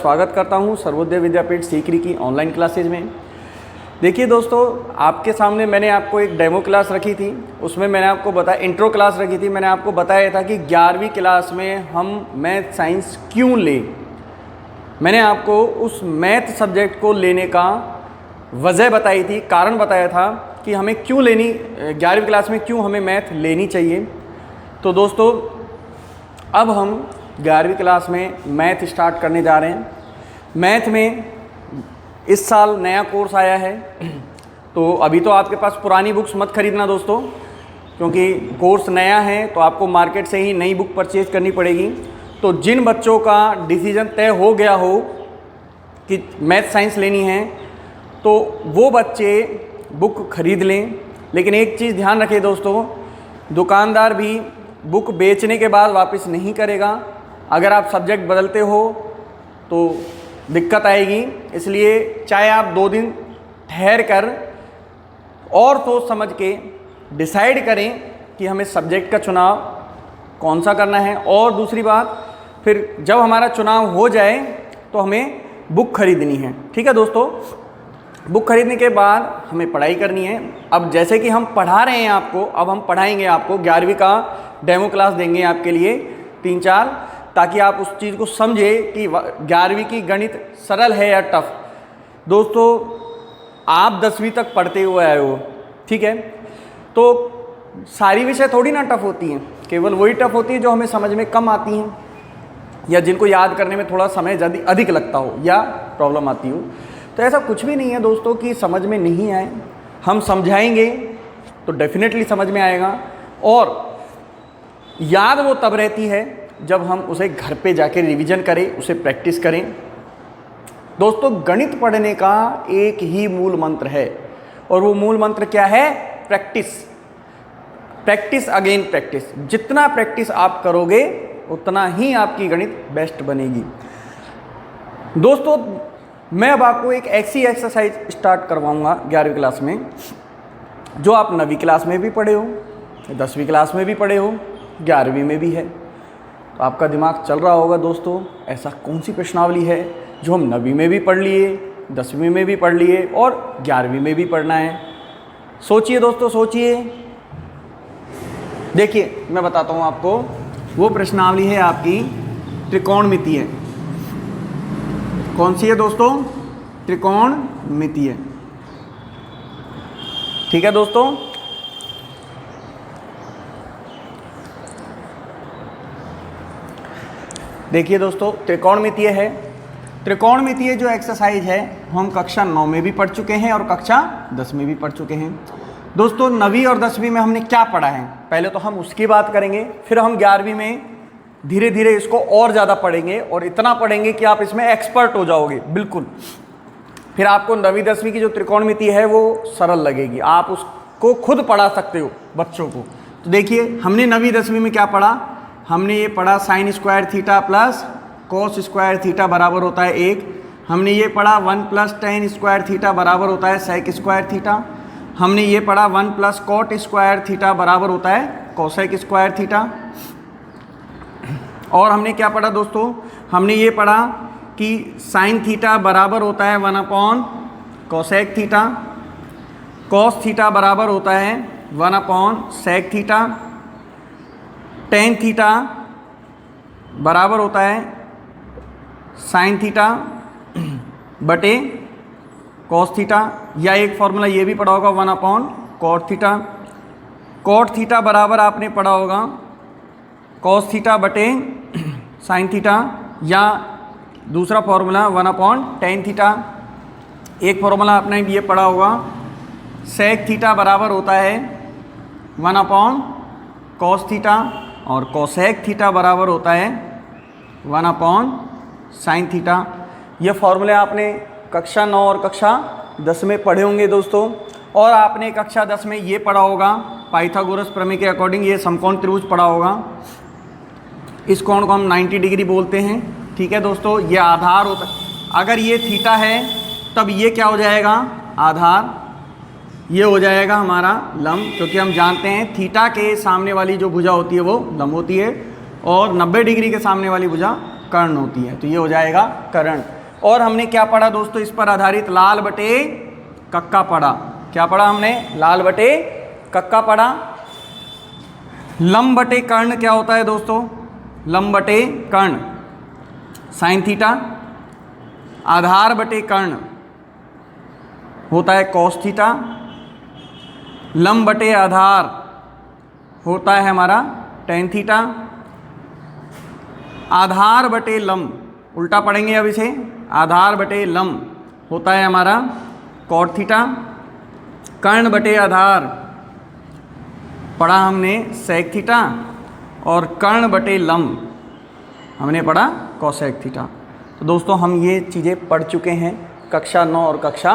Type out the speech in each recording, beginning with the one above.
स्वागत करता हूं सर्वोदय विद्यापीठ सीकरी की ऑनलाइन क्लासेज में। देखिए दोस्तों, आपके सामने मैंने आपको एक डेमो क्लास रखी थी, उसमें मैंने आपको बताया, इंट्रो क्लास रखी थी, मैंने आपको बताया था कि 11वीं क्लास में हम मैथ साइंस क्यों लें। मैंने आपको उस मैथ सब्जेक्ट को लेने का वजह बताई थी, कारण बताया था कि हमें क्यों लेनी, 11वीं क्लास में क्यों हमें मैथ लेनी चाहिए। तो दोस्तों, अब हम 11वीं क्लास में मैथ स्टार्ट करने जा रहे हैं। मैथ में इस साल नया कोर्स आया है, तो अभी तो आपके पास पुरानी बुक्स मत खरीदना दोस्तों, क्योंकि कोर्स नया है तो आपको मार्केट से ही नई बुक परचेज करनी पड़ेगी। तो जिन बच्चों का डिसीजन तय हो गया हो कि मैथ साइंस लेनी है, तो वो बच्चे बुक खरीद लें। लेकिन एक चीज़ ध्यान रखें दोस्तों, दुकानदार भी बुक बेचने के बाद वापस नहीं करेगा। अगर आप सब्जेक्ट बदलते हो तो दिक्कत आएगी, इसलिए चाहे आप 2 दिन ठहर कर और सोच समझ के डिसाइड करें कि हमें सब्जेक्ट का चुनाव कौन सा करना है। और दूसरी बात, फिर जब हमारा चुनाव हो जाए तो हमें बुक खरीदनी है। ठीक है दोस्तों, बुक खरीदने के बाद हमें पढ़ाई करनी है। अब जैसे कि हम पढ़ा रहे हैं आपको, अब हम पढ़ाएंगे आपको, 11वीं का डेमो क्लास देंगे आपके लिए 3-4, ताकि आप उस चीज़ को समझें कि 11वीं की गणित सरल है या टफ। दोस्तों, आप 10वीं तक पढ़ते हुए आए हो, ठीक है, तो सारी विषय थोड़ी ना टफ होती हैं, केवल वही टफ होती है जो हमें समझ में कम आती हैं या जिनको याद करने में थोड़ा समय अधिक लगता हो या प्रॉब्लम आती हो। तो ऐसा कुछ भी नहीं है दोस्तों कि समझ में नहीं आए, हम समझाएंगे तो डेफिनेटली समझ में आएगा। और याद वो तब रहती है जब हम उसे घर पे जाके रिवीजन करें, उसे प्रैक्टिस करें। दोस्तों, गणित पढ़ने का एक ही मूल मंत्र है, और वो मूल मंत्र क्या है? Practice, practice again practice. जितना प्रैक्टिस आप करोगे उतना ही आपकी गणित बेस्ट बनेगी। दोस्तों, मैं अब आपको एक ऐसी एक्सरसाइज स्टार्ट करवाऊंगा 11वीं क्लास में, जो आप 9वीं क्लास में भी पढ़े हो, 10वीं क्लास में भी पढ़े हो, 11वीं में भी है। तो आपका दिमाग चल रहा होगा दोस्तों, ऐसा कौन सी प्रश्नावली है जो हम 9वीं में भी पढ़ लिए, 10वीं में भी पढ़ लिए और 11वीं में भी पढ़ना है। सोचिए दोस्तों, सोचिए। देखिए, मैं बताता हूँ आपको, वो प्रश्नावली है आपकी त्रिकोणमितीय। कौन सी है दोस्तों? त्रिकोणमितीय। ठीक है दोस्तों, देखिए दोस्तों, त्रिकोणमितीय है। त्रिकोणमितीय जो एक्सरसाइज है हम कक्षा 9 में भी पढ़ चुके हैं और कक्षा 10 में भी पढ़ चुके हैं। दोस्तों, 9वीं और 10वीं में हमने क्या पढ़ा है, पहले तो हम उसकी बात करेंगे, फिर हम 11वीं में धीरे धीरे इसको और ज़्यादा पढ़ेंगे और इतना पढ़ेंगे कि आप इसमें एक्सपर्ट हो जाओगे बिल्कुल। फिर आपको 9वीं 10वीं की जो त्रिकोणमिति है वो सरल लगेगी, आप उसको खुद पढ़ा सकते हो बच्चों को। तो देखिए, हमने 9वीं 10वीं में क्या पढ़ा? हमने ये पढ़ा sine square theta plus cos square theta बराबर होता है 1। हमने ये पढ़ा 1 प्लस टेन स्क्वायर थीटा बराबर होता है सेक स्क्वायर थीटा। हमने ये पढ़ा 1 प्लस कॉट स्क्वायर थीटा बराबर होता है कोसेक स्क्वायर थीटा। और हमने क्या पढ़ा दोस्तों? हमने ये पढ़ा कि साइन थीटा बराबर होता है 1 upon cosec theta, cos theta बराबर होता है 1 upon sec theta, tan theta बराबर होता है साइन थीटा बटे कॉस थीटा, या एक फॉर्मूला ये भी पढ़ा होगा 1 upon cot theta. Cot theta बराबर आपने पढ़ा होगा कॉस थीटा बटे साइन थीटा, या दूसरा फॉर्मूला 1 अपॉन टेन थीटा। एक फॉर्मूला आपने ये पढ़ा होगा सेक थीटा बराबर होता है 1 अपॉन कॉस थीटा, और कोसेक थीटा बराबर होता है 1 अपॉन साइन थीटा। ये फॉर्मूले आपने कक्षा 9 और कक्षा 10 में पढ़े होंगे दोस्तों। और आपने कक्षा 10 में ये पढ़ा होगा पाइथागोरस प्रमेय के अकॉर्डिंग, ये समकोण त्रिभुज पढ़ा होगा। इस कोण को हम 90 डिग्री बोलते हैं। ठीक है दोस्तों, ये आधार होता है। अगर ये थीटा है तब ये क्या हो जाएगा? आधार। ये हो जाएगा हमारा लंब, क्योंकि हम जानते हैं थीटा के सामने वाली जो भुजा होती है वो लंब होती है और 90 डिग्री के सामने वाली भुजा कर्ण होती है, तो ये हो जाएगा कर्ण। और हमने क्या पढ़ा दोस्तों, इस पर आधारित लाल बटे कक्का पढ़ा। क्या पढ़ा हमने, लाल बटे कक्का पढ़ा। लंब बटे कर्ण क्या होता है दोस्तों, लंब बटे कर्ण साइन थीटा। आधार बटे कर्ण होता है कॉस थीटा। लंब बटे आधार होता है हमारा टेन थीटा। आधार बटे लंब उल्टा पढ़ेंगे अब इसे, आधार बटे लंब होता है हमारा कॉट थीटा। कर्ण बटे आधार पढ़ा हमने सेक थीटा, और कर्ण बटे लंब हमने पढ़ा कोसेक थीटा। तो दोस्तों हम ये चीज़ें पढ़ चुके हैं कक्षा 9 और कक्षा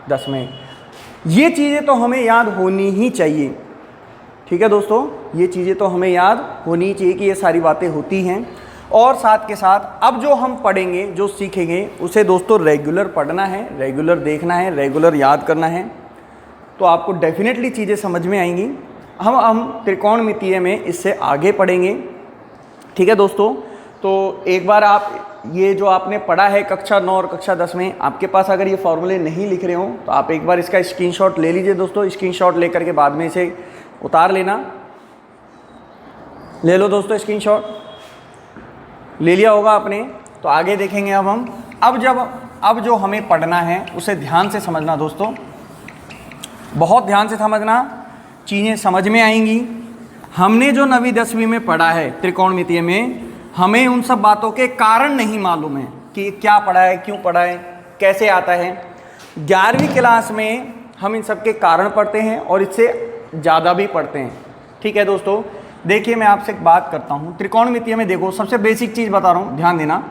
10 में। ये चीज़ें तो हमें याद होनी ही चाहिए, ठीक है दोस्तों, ये चीज़ें तो हमें याद होनी चाहिए कि ये सारी बातें होती हैं। और साथ के साथ अब जो हम पढ़ेंगे, जो सीखेंगे, उसे दोस्तों रेगुलर पढ़ना है, रेगुलर देखना है, रेगुलर याद करना है, तो आपको डेफिनेटली चीज़ें समझ में आएंगी। हम त्रिकोणमितीय में इससे आगे पढ़ेंगे, ठीक है दोस्तों। तो एक बार आप ये जो आपने पढ़ा है कक्षा 9 और कक्षा 10 में, आपके पास अगर ये फॉर्मूले नहीं लिख रहे हो तो आप एक बार इसका स्क्रीनशॉट ले लीजिए दोस्तों। स्क्रीनशॉट लेकर के बाद में इसे उतार लेना। ले लो दोस्तों, स्क्रीनशॉट ले लिया होगा आपने। तो आगे देखेंगे अब हम। अब जो हमें पढ़ना है उसे ध्यान से समझना दोस्तों, बहुत ध्यान से समझना, चीज़ें समझ में आएंगी। हमने जो 9वीं 10वीं में पढ़ा है त्रिकोणमितीय में, हमें उन सब बातों के कारण नहीं मालूम है कि क्या पढ़ा है, क्यों पढ़ा है, कैसे आता है। 11वीं क्लास में हम इन सब के कारण पढ़ते हैं और इससे ज़्यादा भी पढ़ते हैं, ठीक है दोस्तों। देखिए मैं आपसे एक बात करता हूँ, त्रिकोणमितीय में देखो सबसे बेसिक चीज़ बता रहा हूँ, ध्यान देना।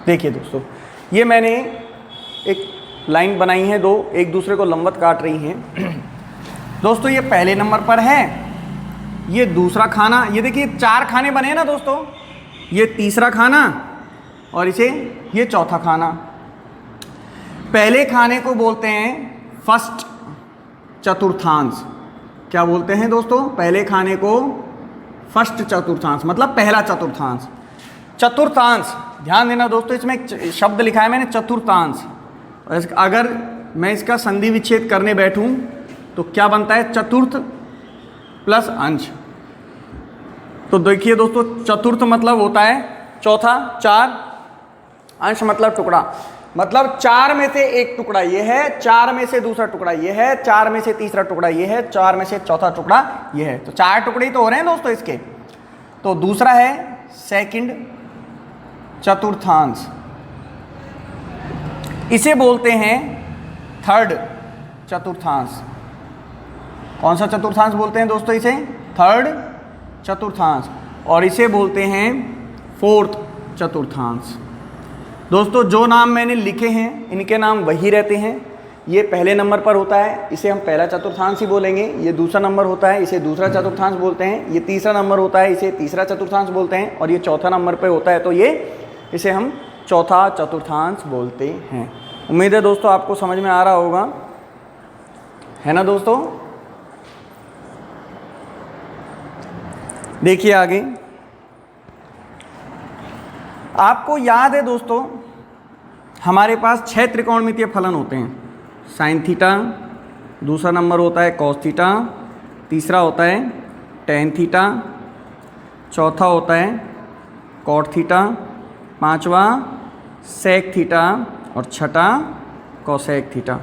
देखिए दोस्तों, ये मैंने एक लाइन बनाई है, दो एक दूसरे को लंबवत काट रही हैं दोस्तों। ये पहले नंबर पर है, ये दूसरा खाना, ये देखिए 4 खाने बने हैं ना दोस्तों, ये तीसरा खाना और इसे ये चौथा खाना। पहले खाने को बोलते हैं फर्स्ट चतुर्थांश। क्या बोलते हैं दोस्तों, पहले खाने को फर्स्ट चतुर्थांश, मतलब पहला चतुर्थांश। चतुर्थांश ध्यान देना दोस्तों, इसमें एक शब्द लिखा है मैंने चतुर्थांश। अगर मैं इसका संधि विच्छेद करने बैठूं तो क्या बनता है, चतुर्थ प्लस अंश। तो देखिए दोस्तों, चतुर्थ मतलब होता है चौथा, 4 अंश मतलब टुकड़ा, मतलब 4 में से एक टुकड़ा ये है, 4 में से दूसरा टुकड़ा ये है, 4 में से तीसरा टुकड़ा ये है, 4 में से चौथा टुकड़ा ये है। तो 4 टुकड़े ही तो हो रहे हैं दोस्तों इसके। तो दूसरा है सेकंड चतुर्थांश, इसे बोलते हैं थर्ड चतुर्थांश। कौन सा चतुर्थांश बोलते हैं दोस्तों इसे, थर्ड चतुर्थांश। और इसे बोलते हैं फोर्थ चतुर्थांश। दोस्तों जो नाम मैंने लिखे हैं इनके नाम वही रहते हैं। ये पहले नंबर पर होता है, इसे हम पहला चतुर्थांश ही बोलेंगे। ये दूसरा नंबर होता है, इसे दूसरा चतुर्थांश बोलते हैं। ये तीसरा नंबर होता है, इसे तीसरा चतुर्थांश बोलते हैं। और ये चौथा नंबर पर होता है तो इसे हम चौथा चतुर्थांश बोलते हैं। उम्मीद है दोस्तों आपको समझ में आ रहा होगा, है ना दोस्तों। देखिए आगे, आपको याद है दोस्तों हमारे पास 6 त्रिकोणमितीय फलन होते हैं। साइन थीटा, दूसरा नंबर होता है कॉस थीटा, तीसरा होता है टेन थीटा, चौथा होता है कॉट थीटा, पांचवा सेक थीटा और छठा कोसेक थीटा।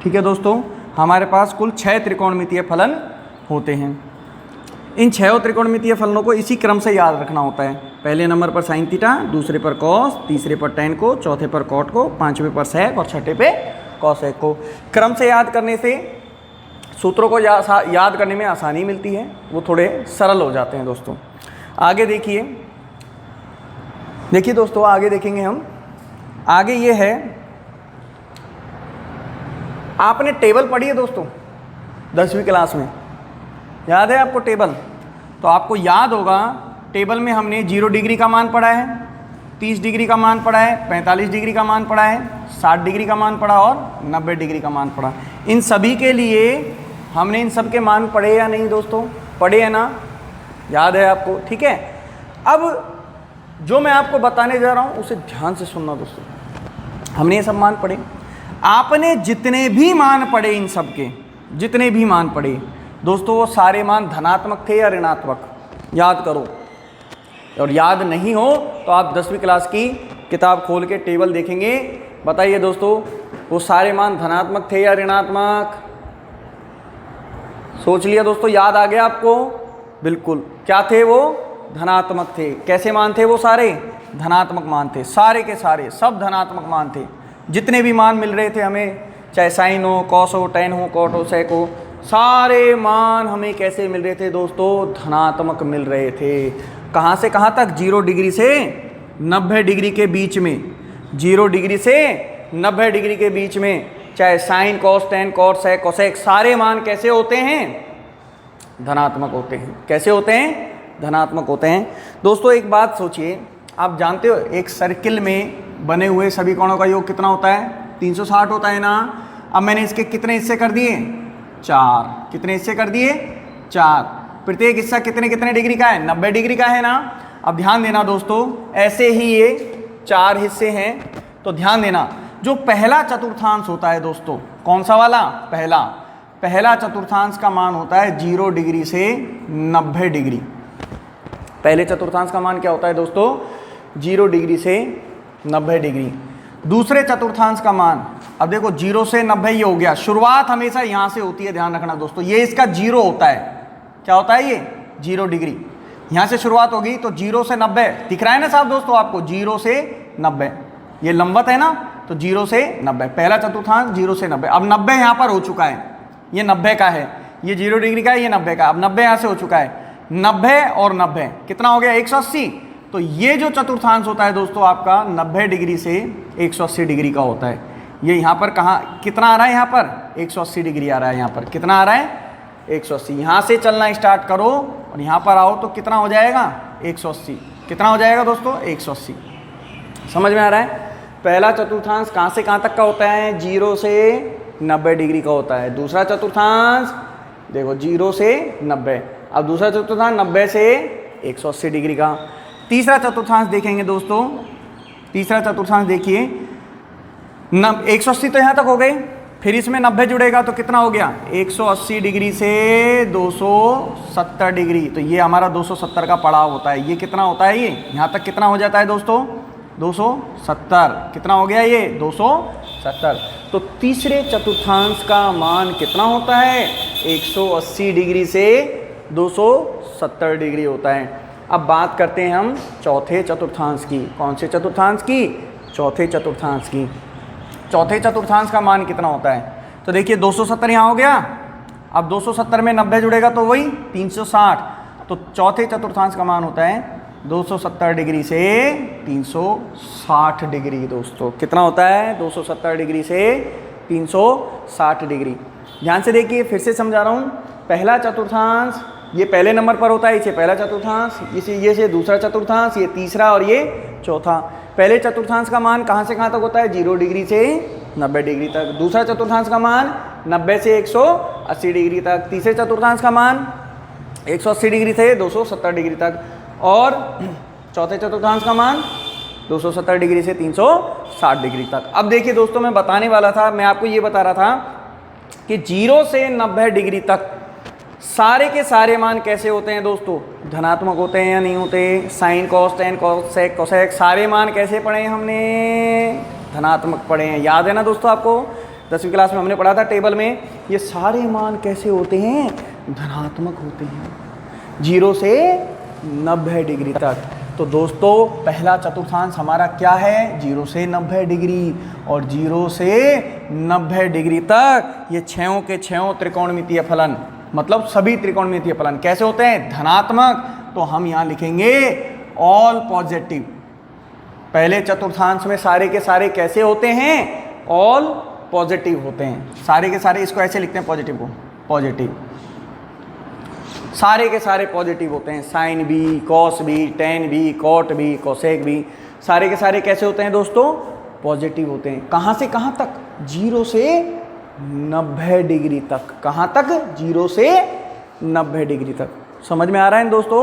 ठीक है दोस्तों, हमारे पास कुल 6 त्रिकोणमितीय फलन होते हैं। इन 6 त्रिकोणमितीय फलनों को इसी क्रम से याद रखना होता है। पहले नंबर पर साइन थीटा, दूसरे पर कॉस, तीसरे पर टेन को, चौथे पर कॉट को, पांचवें पर सेक और छठे पे कोसेक को। क्रम से याद करने से सूत्रों को याद करने में आसानी मिलती है, वो थोड़े सरल हो जाते हैं दोस्तों। आगे देखिए दोस्तों, आगे देखेंगे हम। आगे ये है, आपने टेबल पढ़ी है दोस्तों 10वीं क्लास में, याद है आपको टेबल? तो आपको याद होगा टेबल में हमने 0 डिग्री का मान पढ़ा है, 30 डिग्री का मान पढ़ा है, 45 डिग्री का मान पढ़ा है, 60 डिग्री का मान पढ़ा और 90 डिग्री का मान पढ़ा। इन सभी के लिए हमने इन सब के मान पढ़े या नहीं दोस्तों? पढ़े है ना, याद है आपको? ठीक है। अब जो मैं आपको बताने जा रहा हूं उसे ध्यान से सुनना दोस्तों। हमने ये सब मान पढ़े, आपने जितने भी मान पढ़े, इन सब के जितने भी मान पढ़े दोस्तों, वो सारे मान धनात्मक थे या ऋणात्मक, याद करो। और याद नहीं हो तो आप 10वीं क्लास की किताब खोल के टेबल देखेंगे। बताइए दोस्तों, वो सारे मान धनात्मक थे या ऋणात्मक? सोच लिया दोस्तों, याद आ गया आपको? बिल्कुल, क्या थे वो? धनात्मक थे। कैसे मान थे वो? सारे धनात्मक मान थे, सारे के सारे सब धनात्मक मान थे। जितने भी मान मिल रहे थे हमें, चाहे साइन हो, कॉस हो, टेन हो, कॉट हो, सेक हो, सारे मान हमें कैसे मिल रहे थे दोस्तों? धनात्मक मिल रहे थे। कहाँ से कहाँ तक? 0 डिग्री से 90 डिग्री के बीच में। 0 डिग्री से 90 डिग्री के बीच में, चाहे साइन, कॉस, टेन, कॉट, सेक, कोसेक, सारे मान कैसे होते हैं? धनात्मक होते हैं। कैसे होते हैं? धनात्मक होते हैं। दोस्तों एक बात सोचिए, आप जानते हो एक सर्किल में बने हुए सभी कोणों का योग कितना होता है? 360 होता है ना। अब मैंने इसके कितने हिस्से कर दिए? 4। कितने हिस्से कर दिए? 4। प्रत्येक हिस्सा कितने कितने डिग्री का है? 90 डिग्री का है ना। अब ध्यान देना दोस्तों, ऐसे ही ये 4 हिस्से हैं, तो ध्यान देना, जो पहला चतुर्थांश होता है दोस्तों, कौन सा वाला? पहला चतुर्थांश का मान होता है 0 डिग्री से 90 डिग्री। पहले चतुर्थांश का मान क्या होता है दोस्तों? 0 डिग्री से 90 डिग्री। दूसरे चतुर्थांश का मान, अब देखो 0 से 90 ये हो गया, शुरुआत हमेशा यहां से होती है, ध्यान रखना दोस्तों। ये इसका 0 होता है। क्या होता है ये? 0 डिग्री। यहां से शुरुआत होगी तो 0 से 90 दिख रहा है ना साहब दोस्तों आपको? 0 से 90 ये लंबवत है ना, तो 0 से 90 पहला चतुर्थांश 0 से 90। अब 90 यहां पर हो चुका है, ये 90 का है, ये 0 डिग्री का है, ये 90 का। अब 90 यहां से हो चुका है, 90 और 90 कितना हो गया? 180। तो ये जो चतुर्थांश होता है दोस्तों आपका 90 डिग्री से 180 डिग्री का होता है। ये यहाँ पर कहाँ कितना आ रहा है? यहाँ पर 180 डिग्री आ रहा है। यहाँ पर कितना आ रहा है? 180। यहाँ से चलना स्टार्ट करो और यहाँ पर आओ तो कितना हो जाएगा? 180। कितना हो जाएगा दोस्तों? 180। समझ में आ रहा है? पहला चतुर्थांश कहाँ से कहाँ तक का होता है? 0 से 90 डिग्री का होता है। दूसरा चतुर्थांश देखो 0 से 90। अब दूसरा चतुर्थांश 90 से 180 डिग्री का। तीसरा चतुर्थांश देखेंगे दोस्तों, तीसरा चतुर्थांश देखिए, 180 तो यहाँ तक हो गए, फिर इसमें 90 जुड़ेगा तो कितना हो गया? 180 डिग्री से 270 डिग्री। तो ये हमारा 270 का पड़ाव होता है। ये कितना होता है? ये यहाँ तक कितना हो जाता है दोस्तों? 270। कितना हो गया ये? 270। तो तीसरे चतुर्थांश का मान कितना होता है? 180 डिग्री से 270 डिग्री होता है। अब बात करते हैं हम चौथे चतुर्थांश की। कौन से चतुर्थांश की? चौथे चतुर्थांश की। चौथे चतुर्थांश का मान कितना होता है? तो देखिए 270 यहाँ हो गया, अब 270 में 90 जुड़ेगा तो वही 360। तो चौथे चतुर्थांश का मान होता है 270 डिग्री से 360 डिग्री। दोस्तों कितना होता है? 270 डिग्री से 360 डिग्री। ध्यान से देखिए, फिर से समझा रहा हूँ। पहला चतुर्थांश ये पहले नंबर पर होता है, इसे पहला चतुर्थांश, इसे ये से दूसरा चतुर्थांश, ये तीसरा और ये चौथा। पहले चतुर्थांश का मान कहाँ से कहाँ तक होता है? 0 डिग्री से 90 डिग्री तक। दूसरा चतुर्थांश का मान 90 से 180 डिग्री तक। तीसरे चतुर्थांश का मान 180 डिग्री से 270 डिग्री तक। और चौथे चतुर्थांश का मान 270 डिग्री से 360 डिग्री तक। अब देखिए दोस्तों, मैं बताने वाला था, मैं आपको ये बता रहा था कि 0 से 90 डिग्री तक सारे के सारे मान कैसे होते हैं दोस्तों? धनात्मक होते हैं या नहीं होते? Sine, cos, tan, cosec, cosec, सारे मान कैसे पढ़े हैं हमने? धनात्मक पढ़े हैं। याद है ना दोस्तों आपको? 10वीं क्लास में हमने पढ़ा था टेबल में, ये सारे मान कैसे होते हैं? धनात्मक होते हैं 0 से 90 डिग्री तक। तो दोस्तों पहला चतुर्थांश हमारा क्या है? 0 से 90 डिग्री। और 0 से 90 डिग्री तक ये छयों के छयों त्रिकोणमितीय फलन, मतलब सभी त्रिकोणमितीय फलन कैसे होते हैं? धनात्मक। तो हम यहाँ लिखेंगे ऑल पॉजिटिव। पहले चतुर्थांश में सारे के सारे कैसे होते हैं? ऑल पॉजिटिव होते हैं। सारे के सारे, इसको ऐसे लिखते हैं पॉजिटिव को, पॉजिटिव। सारे के सारे पॉजिटिव होते हैं। साइन भी, कॉस भी, टेन भी, कॉट भी, कोसेक भी, सारे के सारे कैसे होते हैं दोस्तों? पॉजिटिव होते हैं। कहाँ से कहाँ तक? 0 से 90 डिग्री तक। कहाँ तक? 0 से 90 डिग्री तक। समझ में आ रहा है दोस्तों?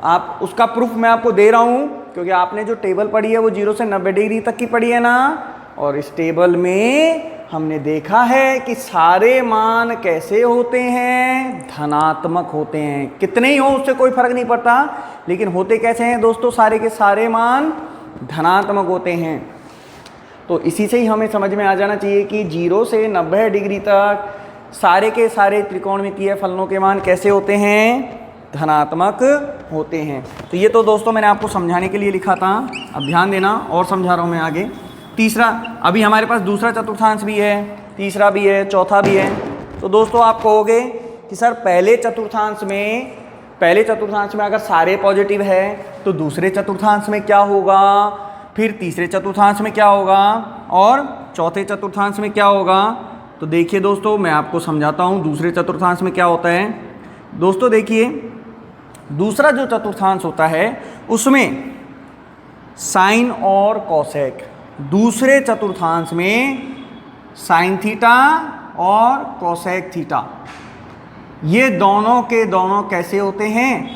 आप उसका प्रूफ मैं आपको दे रहा हूँ, क्योंकि आपने जो टेबल पढ़ी है वो 0 से 90 डिग्री तक की पढ़ी है ना। और इस टेबल में हमने देखा है कि सारे मान कैसे होते हैं, धनात्मक होते हैं। कितने ही हो उससे कोई फर्क नहीं पड़ता, लेकिन होते कैसे हैं दोस्तों, सारे के सारे मान धनात्मक होते हैं। तो इसी से ही हमें समझ में आ जाना चाहिए कि 0 से 90 डिग्री तक सारे के सारे त्रिकोणमितीय फलनों के मान कैसे होते हैं, धनात्मक होते हैं। तो ये तो दोस्तों मैंने आपको समझाने के लिए लिखा था, अब ध्यान देना और समझा रहा हूँ मैं आगे। तीसरा, अभी हमारे पास दूसरा चतुर्थांश भी है, तीसरा भी है, चौथा भी है। तो दोस्तों आप कहोगे कि सर पहले चतुर्थांश में अगर सारे पॉजिटिव है तो दूसरे चतुर्थांश में क्या होगा, फिर तीसरे चतुर्थांश में क्या होगा, और चौथे चतुर्थांश में क्या होगा। तो देखिए दोस्तों मैं आपको समझाता हूँ दूसरे चतुर्थांश में क्या होता है। दोस्तों देखिए, दूसरा जो चतुर्थांश होता है उसमें साइन और कोसेक, दूसरे चतुर्थांश में साइन थीटा और कोसेक थीटा, ये दोनों के दोनों कैसे होते हैं,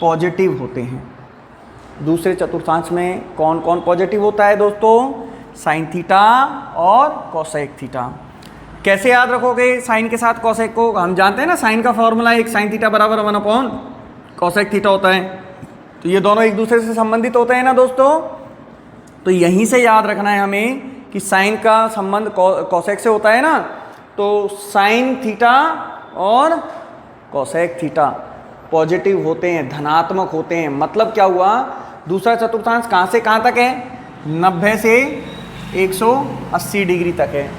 पॉजिटिव होते हैं। दूसरे चतुर्थांश में कौन कौन पॉजिटिव होता है दोस्तों, साइन थीटा और कोसेक थीटा। कैसे याद रखोगे साइन के साथ कोसेक को, हम जानते हैं ना साइन का फॉर्मूला एक साइन थीटा बराबर 1 कोसेक थीटा होता है। तो ये दोनों एक दूसरे से संबंधित होते हैं ना दोस्तों। तो यहीं से याद रखना है हमें कि साइन का संबंध कोसेक से होता है ना। तो साइन थीटा और कोसेक थीटा पॉजिटिव होते हैं, धनात्मक होते हैं। मतलब क्या हुआ, दूसरा चतुर्थांश कहाँ से कहाँ तक है, 90 से 180 डिग्री तक है।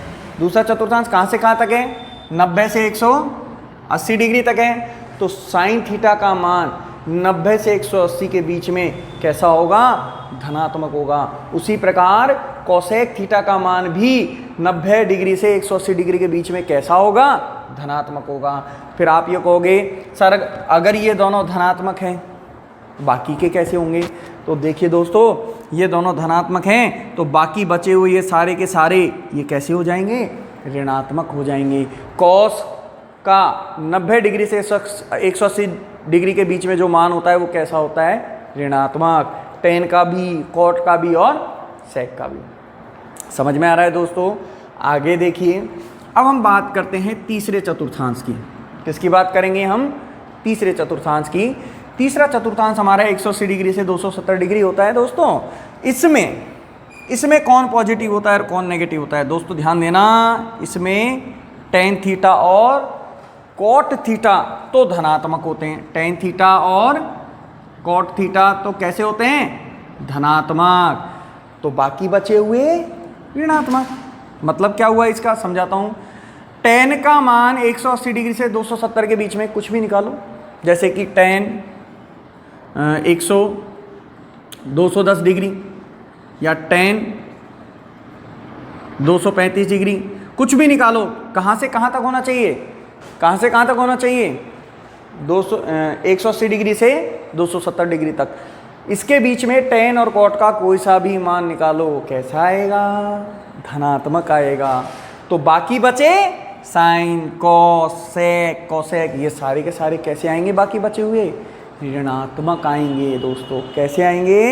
दूसरा चतुर्थांश कहाँ से कहाँ तक है, 90 से 180 डिग्री तक है। तो साइन थीटा का मान 90 से 180 के बीच में कैसा होगा, धनात्मक होगा। उसी प्रकार कोसेक थीटा का मान भी 90 डिग्री से 180 डिग्री के बीच में कैसा होगा, धनात्मक होगा। फिर आप ये कहोगे सर अगर ये दोनों धनात्मक हैं बाकी के कैसे होंगे। तो देखिए दोस्तों, ये दोनों धनात्मक हैं तो बाकी बचे हुए ये सारे के सारे ये कैसे हो जाएंगे, ऋणात्मक हो जाएंगे। कॉस का 90 डिग्री से 180 डिग्री के बीच में जो मान होता है वो कैसा होता है, ऋणात्मक। टेन का भी, कॉट का भी और सेक का भी। समझ में आ रहा है दोस्तों। आगे देखिए, अब हम बात करते हैं तीसरे चतुर्थांश की। किसकी बात करेंगे हम, तीसरे चतुर्थांश की। तीसरा चतुर्थांश हमारा 180 डिग्री से 270 डिग्री होता है दोस्तों। इसमें कौन पॉजिटिव होता है और कौन नेगेटिव होता है दोस्तों, ध्यान देना। इसमें टेन थीटा और कॉट थीटा तो धनात्मक होते हैं। टेन थीटा और कॉट थीटा तो कैसे होते हैं, धनात्मक। तो बाकी बचे हुए ऋणात्मक। मतलब क्या हुआ इसका, समझाता हूँ। टेन का मान 180 डिग्री से 270 के बीच में कुछ भी निकालो, जैसे कि टेन 210 डिग्री या टेन 235 डिग्री, कुछ भी निकालो। कहाँ से कहाँ तक होना चाहिए, कहाँ से कहाँ तक होना चाहिए, 180 डिग्री से 270 डिग्री तक। इसके बीच में टेन और कॉट का कोई सा भी मान निकालो, कैसा आएगा, धनात्मक आएगा। तो बाकी बचे साइन, कॉस, सेक, कोसेक, ये सारे के सारे कैसे आएंगे, बाकी बचे हुए ऋणात्मक आएंगे दोस्तों। कैसे आएंगे,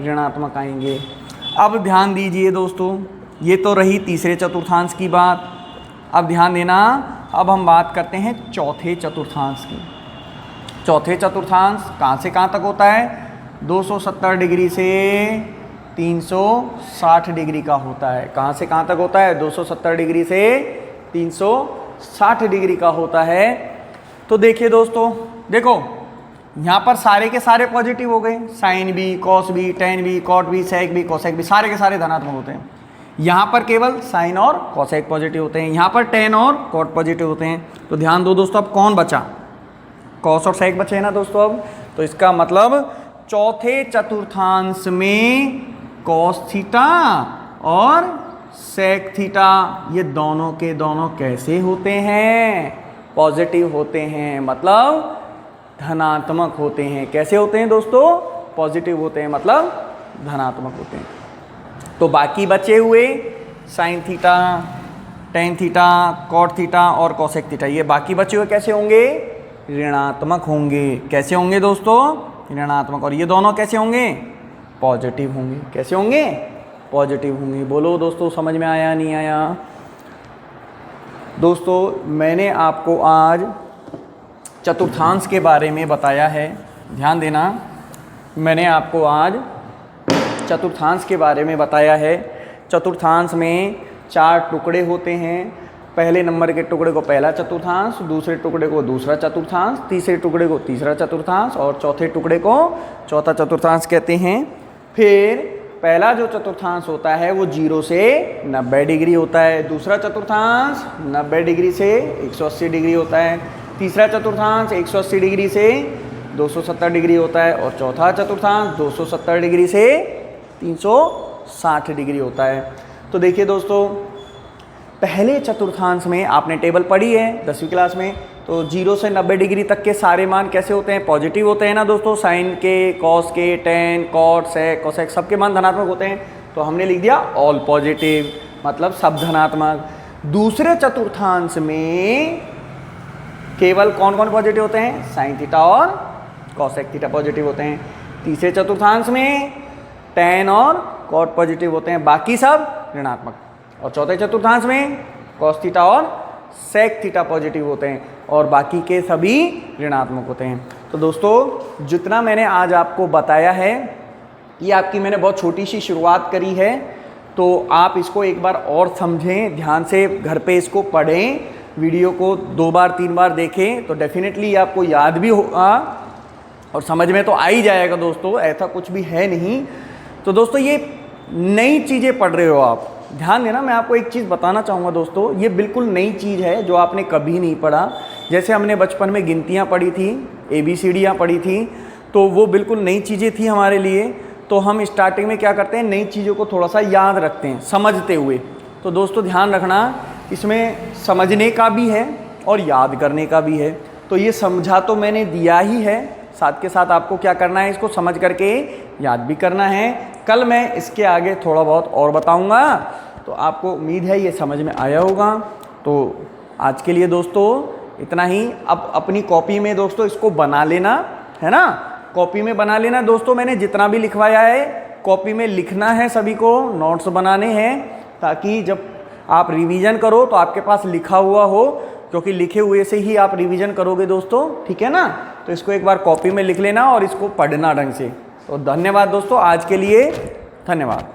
ऋणात्मक आएंगे। अब ध्यान दीजिए दोस्तों, ये तो रही तीसरे चतुर्थांश की बात। अब ध्यान देना, अब हम बात करते हैं चौथे चतुर्थांश की। चौथे चतुर्थांश कहाँ से कहाँ तक होता है, 270 डिग्री से 360 डिग्री का होता है। कहाँ से कहाँ तक होता है, 270 डिग्री से 360 डिग्री का होता है। तो देखिए दोस्तों, देखो यहाँ पर सारे के सारे पॉजिटिव हो गए, साइन भी, कॉस भी, टेन भी, कॉट भी, सेक भी, कोसेक भी, सारे के सारे धनात्मक होते हैं। यहाँ पर केवल साइन और कोसेक पॉजिटिव होते हैं, यहाँ पर टेन और कॉट पॉजिटिव होते हैं। तो ध्यान दो दोस्तों, अब कौन बचा, कॉस और सेक बचे हैं ना दोस्तों। अब तो इसका मतलब चौथे चतुर्थांश में कॉस थीटा और सेक थीटा ये दोनों के दोनों कैसे होते हैं, पॉजिटिव होते हैं, मतलब धनात्मक होते हैं। कैसे होते हैं दोस्तों, पॉजिटिव होते हैं, मतलब धनात्मक होते हैं। तो बाकी बचे हुए sine theta, tan theta, cot theta और कोसेक थीटा, ये बाकी बचे हुए कैसे होंगे, ऋणात्मक होंगे। कैसे होंगे दोस्तों, ऋणात्मक, और ये दोनों कैसे होंगे? पॉजिटिव होंगे। कैसे होंगे? पॉजिटिव होंगे। बोलो दोस्तों, समझ में आया नहीं आया? दोस्तों मैंने आपको आज चतुर्थांश के बारे में बताया है, ध्यान देना। मैंने आपको आज चतुर्थांश के बारे में बताया है। चतुर्थांश में 4 टुकड़े होते हैं। पहले नंबर के टुकड़े को पहला चतुर्थांश, दूसरे टुकड़े को दूसरा चतुर्थांश, तीसरे टुकड़े को तीसरा चतुर्थांश और चौथे टुकड़े को चौथा चतुर्थांश कहते हैं। फिर पहला जो चतुर्थांश होता है वो 0 से 90 डिग्री होता है, दूसरा चतुर्थांश 90 डिग्री से 180 डिग्री होता है, तीसरा चतुर्थांश 180 डिग्री से 270 डिग्री होता है और चौथा चतुर्थांश 270 डिग्री से 360 डिग्री होता है। तो देखिए दोस्तों, पहले चतुर्थांश में आपने टेबल पढ़ी है 10वीं क्लास में, तो 0 से 90 डिग्री तक के सारे मान कैसे होते हैं? पॉजिटिव होते हैं ना दोस्तों। साइन के, कॉस के, टेन, कॉट, सेक, कोसेक सबके मान धनात्मक होते हैं। तो हमने लिख दिया ऑल पॉजिटिव, मतलब सब धनात्मक। दूसरे चतुर्थांश में केवल कौन कौन पॉजिटिव होते हैं? साइन थीटा और कॉसेक थीटा पॉजिटिव होते हैं। तीसरे चतुर्थांश में टेन और कॉट पॉजिटिव होते हैं, बाकी सब ऋणात्मक। और चौथे चतुर्थांश में कॉस थीटा और सेक थीटा पॉजिटिव होते हैं और बाकी के सभी ऋणात्मक होते हैं। तो दोस्तों, जितना मैंने आज आपको बताया है, ये आपकी मैंने बहुत छोटी सी शुरुआत करी है, तो आप इसको एक बार और समझें, ध्यान से घर पे इसको पढ़ें, वीडियो को 2 बार 3 बार देखें, तो डेफिनेटली आपको याद भी होगा और समझ में तो आ ही जाएगा दोस्तों, ऐसा कुछ भी है नहीं। तो दोस्तों, ये नई चीज़ें पढ़ रहे हो आप, ध्यान देना। मैं आपको एक चीज़ बताना चाहूँगा दोस्तों, ये बिल्कुल नई चीज़ है जो आपने कभी नहीं पढ़ा। जैसे हमने बचपन में गिनतियाँ पढ़ी थी, ABCDयाँ पढ़ी थी, तो वो बिल्कुल नई चीज़ें थी हमारे लिए। तो हम स्टार्टिंग में क्या करते हैं, नई चीज़ों को थोड़ा सा याद रखते हैं समझते हुए। तो दोस्तों ध्यान रखना, इसमें समझने का भी है और याद करने का भी है। तो ये समझा तो मैंने दिया ही है, साथ के साथ आपको क्या करना है, इसको समझ करके याद भी करना है। कल मैं इसके आगे थोड़ा बहुत और बताऊंगा, तो आपको उम्मीद है ये समझ में आया होगा। तो आज के लिए दोस्तों इतना ही। अब अपनी कॉपी में दोस्तों इसको बना लेना, है ना, कॉपी में बना लेना दोस्तों। मैंने जितना भी लिखवाया है कॉपी में लिखना है, सभी को नोट्स बनाने हैं, ताकि जब आप रिवीजन करो तो आपके पास लिखा हुआ हो, क्योंकि लिखे हुए से ही आप रिवीजन करोगे दोस्तों, ठीक है ना। तो इसको एक बार कॉपी में लिख लेना और इसको पढ़ना ढंग से। तो धन्यवाद दोस्तों, आज के लिए धन्यवाद।